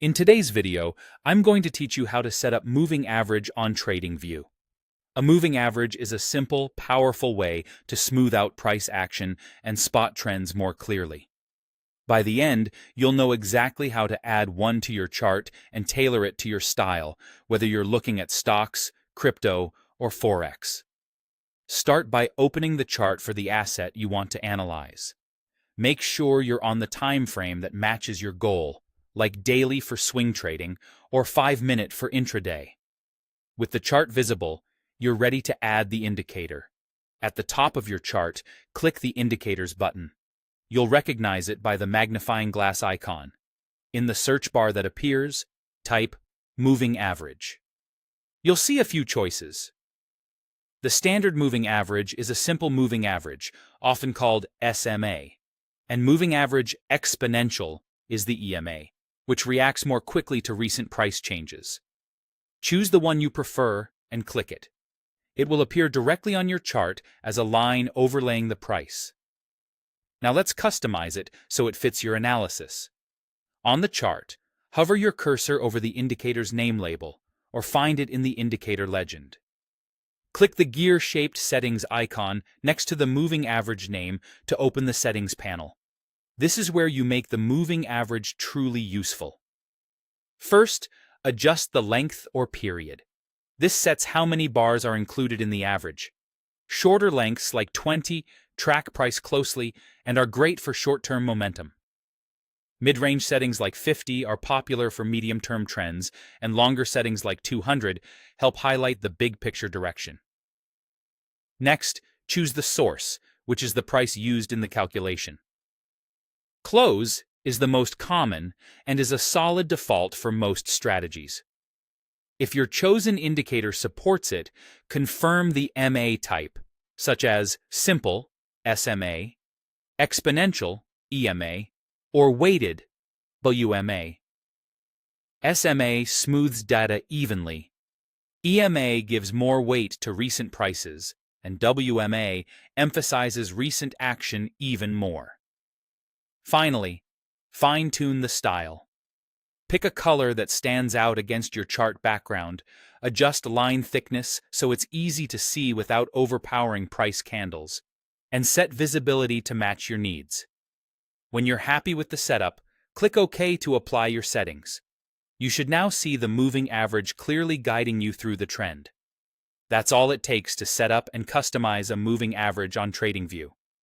In today's video, I'm going to teach you how to set up moving average on TradingView. A moving average is a simple, powerful way to smooth out price action and spot trends more clearly. By the end, you'll know exactly how to add one to your chart and tailor it to your style, whether you're looking at stocks, crypto, or Forex. Start by opening the chart for the asset you want to analyze. Make sure you're on the time frame that matches your goal, like daily for swing trading or 5-minute for intraday. With the chart visible, you're ready to add the indicator. At the top of your chart, click the Indicators button. You'll recognize it by the magnifying glass icon. In the search bar that appears, type Moving Average. You'll see a few choices. The standard moving average is a simple moving average, often called SMA, and moving average exponential is the EMA, which reacts more quickly to recent price changes. Choose the one you prefer and click it. It will appear directly on your chart as a line overlaying the price. Now let's customize it so it fits your analysis. On the chart, hover your cursor over the indicator's name label, or find it in the indicator legend. Click the gear-shaped settings icon next to the moving average name to open the settings panel. This is where you make the moving average truly useful. First, adjust the length or period. This sets how many bars are included in the average. Shorter lengths like 20 track price closely and are great for short-term momentum. Mid-range settings like 50 are popular for medium-term trends, and longer settings like 200 help highlight the big-picture direction. Next, choose the source, which is the price used in the calculation. Close is the most common and is a solid default for most strategies. If your chosen indicator supports it, confirm the MA type, such as simple SMA, exponential EMA, or weighted WMA. SMA smooths data evenly. EMA gives more weight to recent prices, and WMA emphasizes recent action even more. Finally, fine-tune the style. Pick a color that stands out against your chart background, adjust line thickness so it's easy to see without overpowering price candles, and set visibility to match your needs. When you're happy with the setup, click OK to apply your settings. You should now see the moving average clearly guiding you through the trend. That's all it takes to set up and customize a moving average on TradingView.